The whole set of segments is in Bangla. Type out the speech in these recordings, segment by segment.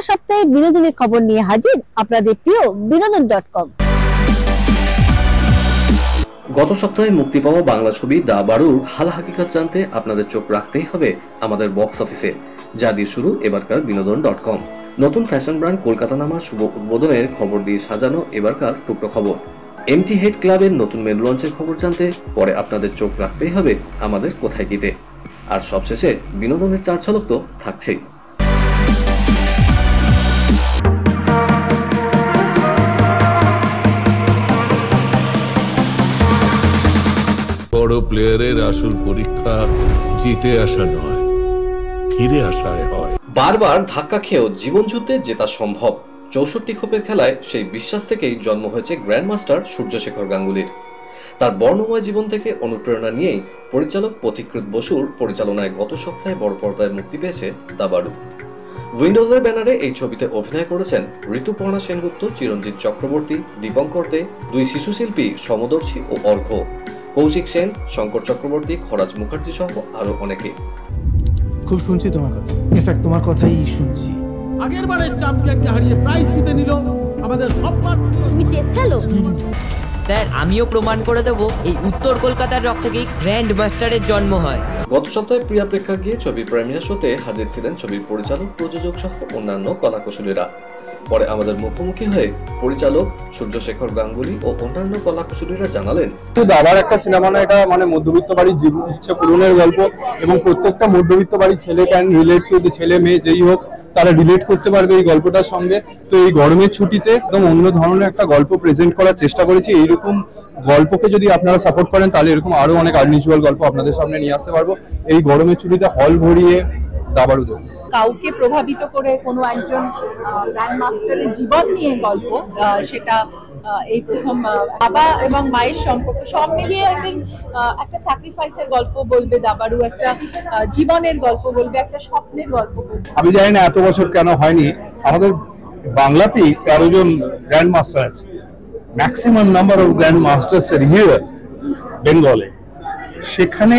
সপ্তাহে বিনোদনের খবর নিয়ে হাজির আপনাদের প্রিয় বিনোদন.com। গত সপ্তাহে মুক্তি পাওয়া বাংলা ছবি দা বারুর হাল হাকিকত জানতে আপনাদের চোখ রাখতেই হবে আমাদের বক্স অফিসে, যা দিয়ে শুরু এবারকার বিনোদন.com। নতুন ফ্যাশন ব্র্যান্ড কলকাতা নামার শুভ উদ্বোধনের খবর দিয়ে সাজানো এবারকার টুকরো খবর। এমটি হেড ক্লাবের নতুন মেনু লঞ্চের খবর জানতে পরে আপনাদের চোখ রাখতেই হবে আমাদের কোথায় গীতে। আর সবশেষে বিনোদনের চার ঝলক তো থাকছেই। বড় প্লেয়ারের আসল পরীক্ষা জিতে আসা নয়, ফিরে আসায় হয়। বারবার ধাক্কা খেয়েও জীবন যুদ্ধে জেতা সম্ভব, 64 খোপের খেলায় সেই বিশ্বাস থেকেই জন্ম হয়েছে গ্র্যান্ডমাস্টার সূর্যশেখর গাঙ্গুলির। তার বর্ণময় জীবন থেকে অনুপ্রেরণা নিয়েই পরিচালক পথিকৃৎ বসুর পরিচালনায় গত সপ্তাহে বড় পর্দায় মুক্তি পেয়েছে দা বারু। উইন্ডোজের ব্যানারে এই ছবিতে অভিনয় করেছেন ঋতুপর্ণা সেনগুপ্ত, চিরঞ্জিত চক্রবর্তী, দীপঙ্কর দে, দুই শিশু শিল্পী সমদর্শী ও অর্ঘ্য, কৌশিক সেন, শঙ্কর চক্রবর্তী, খরাজ মুখার্জি সহ আরো অনেকে। খুব শুনছি তোমার কথা, ইনফ্যাক্ট তোমার কথাই শুনছি। আগের বারের চ্যাম্পিয়নকে হারিয়ে প্রাইজ জিতে নিল আমাদের সববার। তুমি চেস খেলো স্যার, আমিও প্রমাণ করে দেবো এই উত্তর কলকাতার রক্তকেই গ্র্যান্ড মাস্টারের জন্ম হয়। গত সপ্তাহে প্রিয়া প্রেক্ষাগৃহে ছবির প্রেমিয়ার শোতে হাজির ছিলেন ছবির পরিচালক, প্রযোজক সহ অন্যান্য কলাকুশলীরা। পরে আমাদের মুখোমুখি হয়ে পরিচালক সূর্যশেখর গাঙ্গুলি ও অন্যান্য কলাকুশলীরা জানালেন, আবার একটা সিনেমা না, এটা মানে মধ্যবিত্ত বাড়ির জীবন ইচ্ছে পূরণের গল্প, এবং প্রত্যেকটা মধ্যবিত্ত বাড়ির ছেলে ক্যান রিলেট টু, ছেলে মেয়ে যেই হোক তারা রিলেট করতে পারবে এই গল্পটার সঙ্গে। তো এই গরমের ছুটিতে একদম অন্য ধরনের একটা গল্প প্রেজেন্ট করার চেষ্টা করেছি। এইরকম গল্পকে যদি আপনারা সাপোর্ট করেন তাহলে এরকম আরো অনেক আনইউজুয়াল গল্প আপনাদের সামনে নিয়ে আসতে পারবো। এই গরমের ছুটিতে হল ভরিয়ে দা বারু দেবো। কাউকে প্রভাবিত করে কোনো একজন গ্র্যান্ড মাস্টারের জীবন নিয়ে গল্প, সেটা এই প্রথম। বাবা এবং মায়ের সম্পর্ক সব মিলিয়ে আই থিঙ্ক একটা স্যাক্রিফাইসের গল্প বলবে দা বারু, একটা জীবনের গল্প বলবে, একটা স্বপ্নের গল্প বলবে। আমি জানি না এত বছর কেন হয়নি, আমাদের বাংলাতেই 13 জন গ্র্যান্ড মাস্টার আছে, maximum number of grand masters এর হিয়ার বেঙ্গলে। সেখানে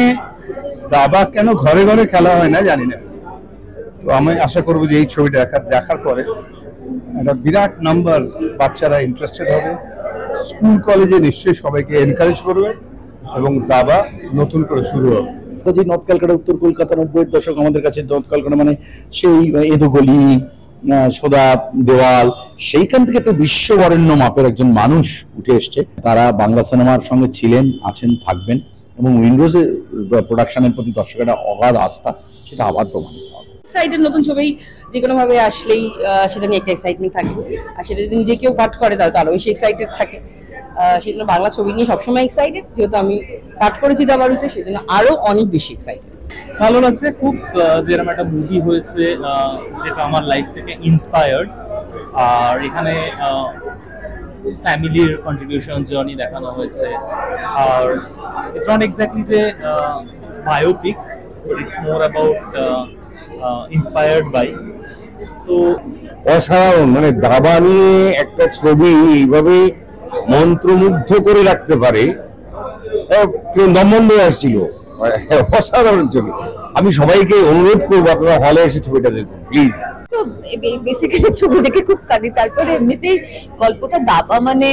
দাবা কেন ঘরে ঘরে খেলা হয় না জানি না। তো আমি আশা করবো যে এই ছবিটা দেখার পরে একটা বিরাট নাম্বার বাচ্চারা ইন্টারেস্টেড হবে, স্কুল কলেজে নিশ্চয়ই সবাইকে এনকারেজ করবে এবং দাবা নতুন করে শুরু হবে। যে নর্থ ক্যালকাটা, উত্তর কলকাতা 90-এর দশক আমাদের কাছে নর্থ ক্যালকাটা মানে সেই এদোগলি, সোদা দেওয়াল, সেইখান থেকে একটা বিশ্ববরেণ্য মাপের একজন মানুষ উঠে এসছে। তারা বাংলা সিনেমার সঙ্গে ছিলেন, আছেন, থাকবেন, এবং উইন্ডোজের প্রোডাকশনের প্রতি দর্শকের অগাধ আস্থা সেটা আবার প্রমাণিত হবে। এক্সাইটেড, নতুন ছবি যে কোনো ভাবে আসলেই সেটা নিয়ে একটা এক্সাইটমেন্ট থাকে, আর সেটা যদি নিজে কেউ পাঠ করে তাহলে আরো বেশি এক্সাইটেড থাকে। সেই জন্য বাংলা ছবি নিয়ে সবসময় এক্সাইটেড, যেহেতু আমি পাঠ করেছি দা বারুতে, সেই জন্য আরো অনেক বেশি এক্সাইটেড। ভালো লাগছে খুব, যেরকম একটা মুভি হয়েছে যেটা আমার লাইফ থেকে ইন্সপায়ার্ড, আর এখানে ফ্যামিলির কন্ট্রিবিউশন জার্নি দেখানো হয়েছে। আর ইটস নট এক্স্যাক্টলি যে biopic, but it's more about inspired by. তো অসাধারণ, মানে দাবা নিয়ে একটা ছবি এইভাবে মন্ত্রমুগ্ধ করে রাখতে পারে, কেউ দমবন্ধ আসছিল, অসাধারণ ছবি। আমি সবাইকে অনুরোধ করবো আপনারা হলে এসে ছবিটা দেখুন প্লিজ। তো বেসিক্যালি ছবি দেখে খুব কাঁদি, তারপরে এমনিতেই গল্পটা দাবা মানে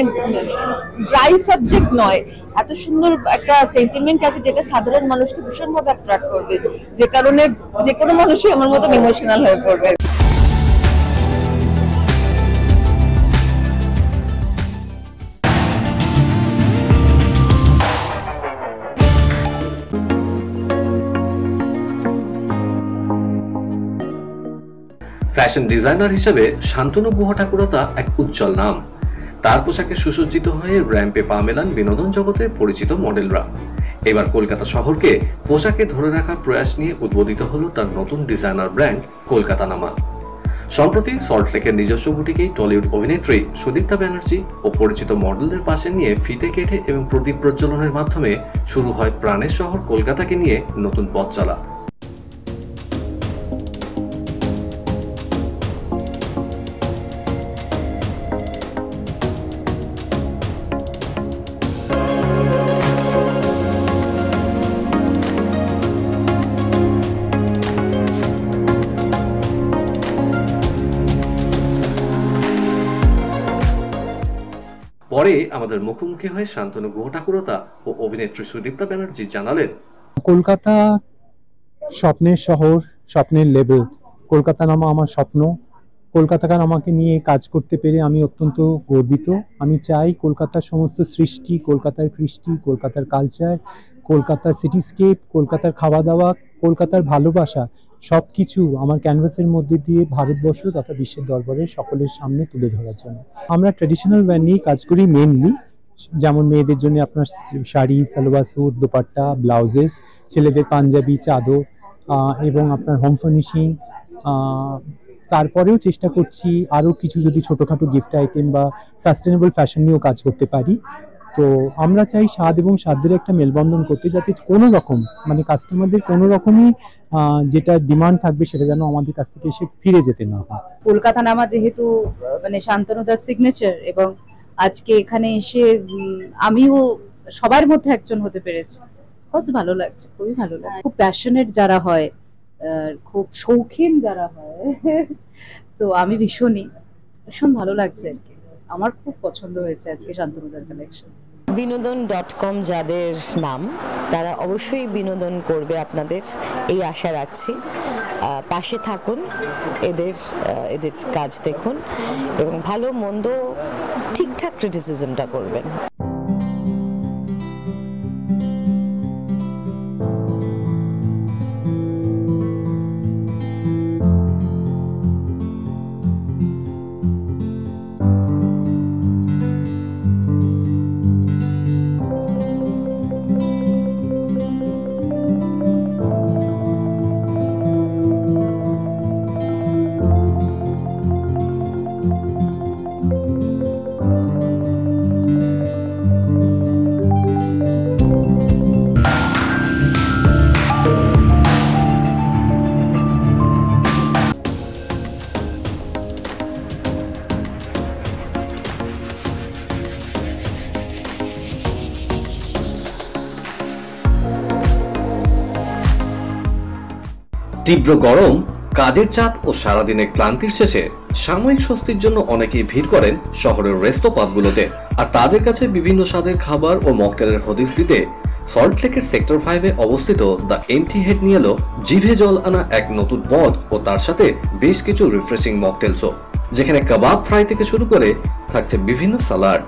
ড্রাই সাবজেক্ট নয়, এত সুন্দর একটা সেন্টিমেন্ট আছে যেটা সাধারণ মানুষকে ভীষণভাবে অ্যাট্রাক্ট করবে, যে কারণে যে কোনো মানুষই আমার মতন ইমোশনাল হয়ে পড়বে। ফ্যাশন ডিজাইনার হিসেবে শান্তনু গুহ ঠাকুরতা এক উজ্জ্বল নাম। তার পোশাকে সুসজ্জিত হয়ে র্যাম্পে পা মেলান বিনোদন জগতের পরিচিত মডেলরা। এবার কলকাতা শহরকে পোশাকে ধরে রাখার প্রয়াস নিয়ে উদ্বোধিত হলো তার নতুন ডিজাইনার ব্র্যান্ড কলকাতা নামা। সম্প্রতি সল্টলেকের নিজস্ব বুটিকেই টলিউড অভিনেত্রী সুদীপ্তা ব্যানার্জি ও পরিচিত মডেলদের পাশে নিয়ে ফিতে কেটে এবং প্রদীপ প্রজ্বলনের মাধ্যমে শুরু হয় প্রাণের শহর কলকাতাকে নিয়ে নতুন পথ চলা। পরে আমাদের মুখোমুখি হয়ে শান্তনু গুহ ঠাকুরতা ও অভিনেত্রী সুদীপ্তা ব্যানার্জি জানালেন, কলকাতা স্বপ্নের শহর, স্বপ্নের লেভেল। কলকাতা নামা আমার স্বপ্ন। কলকাতাকার আমাকে নিয়ে কাজ করতে পেরে আমি অত্যন্ত গর্বিত। আমি চাই কলকাতার সমস্ত সৃষ্টি, কলকাতার কৃষ্টি, কলকাতার কালচার, কলকাতার সিটিস্কেপ, কলকাতার খাওয়া দাওয়া, কলকাতার ভালোবাসা সব কিছু আমার ক্যানভাসের মধ্যে দিয়ে ভারতবর্ষ তথা বিশ্বের দরবারে সকলের সামনে তুলে ধরার জন্য। আমরা ট্র্যাডিশনাল ওয়্যার নিয়ে কাজ করি মেনলি, যেমন মেয়েদের জন্য আপনার শাড়ি, সালোয়ার স্যুট, দোপাট্টা, ব্লাউজেস, ছেলেদের পাঞ্জাবি, চাদর এবং আপনার হোম ফার্নিশিং। তারপরেও চেষ্টা করছি আরও কিছু যদি ছোটোখাটো গিফট আইটেম বা সাস্টেনেবল ফ্যাশন নিয়েও কাজ করতে পারি। তো আমরা চাই স্বাদ এবং সাধ্যের একটা মেলবন্ধন করতে, যাতে কোনো রকম মানে কাস্টমারদের কোনো রকমই যেটা ডিমান্ড থাকবে সেটা যেন আমাদের কাছ থেকে এসে ফিরে যেতে না হয়। কলকাতা নামা যেহেতু মানে শান্তনুদার সিগনেচার, এবং আজকে এখানে এসে আমিও সবার মধ্যে একজন হতে পেরেছি, খুব ভালো লাগছে, খুবই ভালো লাগছে। খুব প্যাশনেট যারা হয়, খুব শৌখিন যারা হয়, তো আমি ভীষণ ভালো লাগছে আর কি। আমার খুব পছন্দ হয়েছে আজকে শান্তনুদার কালেকশন। বিনোদন.com যাদের নাম, তারা অবশ্যই বিনোদন করবে আপনাদের, এই আশা রাখছি। পাশে থাকুন, এদের কাজ দেখুন এবং ভালো মন্দ ঠিকঠাক ক্রিটিসিজমটা করবেন। তীব্র গরম, কাজের চাপ ও সারাদিনের ক্লান্তির শেষে সাময়িক স্বস্তির জন্য অনেকেই ভিড় করেন শহরের রেস্তো পাবগুলোতে। আর তাদের কাছে বিভিন্ন স্বাদের খাবার ও মকটেলের হদিস দিতে সল্টলেকের সেক্টর 5-এ অবস্থিত দ্য এমটি হেড নিয়ে এলো জিভে জল আনা এক নতুন পদ ও তার সাথে বেশ কিছু রিফ্রেশিং মকটেলসও, যেখানে কাবাব ফ্রাই থেকে শুরু করে থাকছে বিভিন্ন সালাড।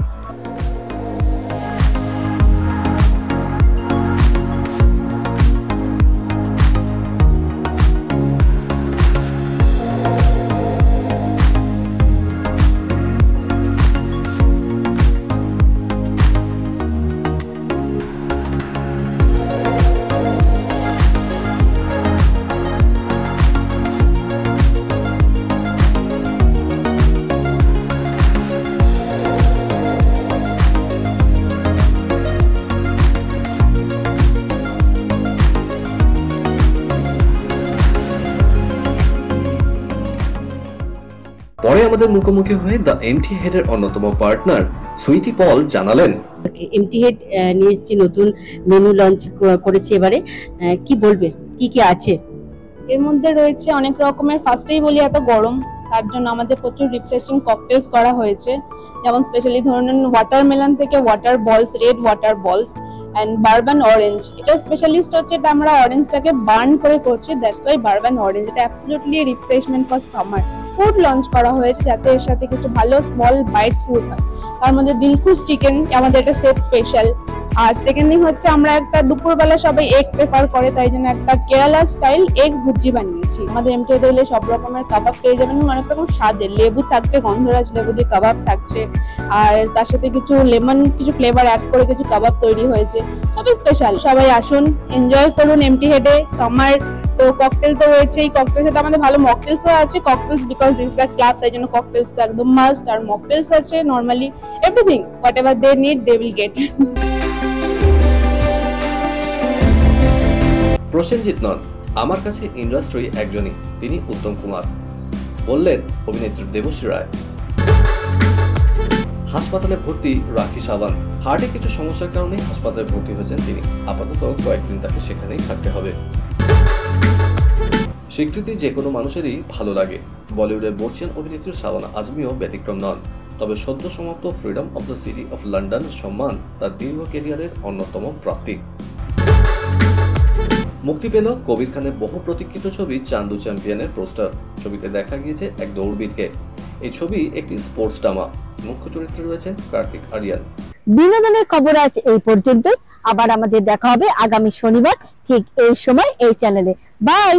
পরে আমাদের মুখোমুখি হয়ে দ্য এমটি হেডের অন্যতম পার্টনার সুইটি পল জানালেন, এমটি হেড নিয়ে এসেছি, নতুন মেনু লঞ্চ করেছি এবারে। কি বলবে, কি কি আছে এর মধ্যে? রয়েছে অনেক রকমের, ফার্স্টেই বলি এত গরম তার জন্য আমাদের প্রচুর রিফ্রেশিং ককটেলস করা হয়েছে, যেমন স্পেশালি ধরুন ওয়াটারমেলন থেকে ওয়াটার বলস, রেড ওয়াটার বলস এন্ড বারবান অরেঞ্জ। এটা স্পেশালিস্ট হচ্ছে, এটা আমরা অরেঞ্জটাকে বার্ন করে করছি, দ্যাটস ওয়াই বারবান অরেঞ্জ। এটা absolutely refreshment for summer. Food launch করা হয়েছে যাতে এর সাথে কিছু ভালো স্মল বাইটস ফুড হয়, তার মধ্যে দিলখুশ চিকেন আমাদের এটা সেট স্পেশাল। আর সেকেন্ড থিং হচ্ছে আমরা একটা দুপুরবেলা সবাই এগ প্রেফার করে, তাই জন্য একটা কেরালা স্টাইল এগ ভুজি বানিয়েছি। আমাদের এমটি হেডে সব রকমের কাবাব পেয়ে যাবেন, অনেক রকম স্বাদের। লেবু থাকছে, গন্ধরাজ লেবু দিয়ে কাবাব থাকছে, আর তার সাথে কিছু লেমন কিছু ফ্লেভার অ্যাড করে কিছু কাবাব তৈরি হয়েছে, সবই স্পেশাল। সবাই আসুন, এনজয় করুন এমটি হেডে সামার। তো ককটেল তো রয়েছে, এই ককটেল সাথে আমাদের ভালো মকটেলসও আছে। Cocktails because this the club, তাই জন্য ককটেলস তো একদম মাস্ট। আর মকটেলস আছে normally, everything whatever they need they will get. Prosenjit নন, আমার কাছে ইন্ডাস্ট্রি একজনই, তিনি উত্তম কুমার, বললেন অভিনেত্রী দেবশ্রী রায়। হাসপাতালে ভর্তি রাখি সাওয়ান্ত। হার্টে কিছু সমস্যার কারণে হাসপাতালে ভর্তি হয়েছেন তিনি। আপাতত কয়েকদিন তাকে সেখানেই থাকতে হবে। স্বীকৃতি যে কোনো মানুষেরই ভালো লাগে, বলিউডের বর্ষিয়ান অভিনেত্রী শাবানা আজমিও ব্যতিক্রম নন। তবে সদ্য সমাপ্ত freedom of the city of London সম্মান তার দীর্ঘ ক্যারিয়ারের অন্যতম প্রাপ্তি। মুক্তি পেল কবির খানের বহু প্রতীক্ষিত ছবি চান্দু চ্যাম্পিয়নের পোস্টার। ছবিতে দেখা গিয়েছে এক দৌড়বিদকে। এই ছবি একটি স্পোর্টস ড্রামা। মুখ্য চরিত্রে রয়েছেন কার্তিক আরিয়ান। বিনোদনের খবর আজ এই পর্যন্তই। আবার আমাদের দেখা হবে আগামী শনিবার ঠিক এই সময় এই চ্যানেলে। বাই।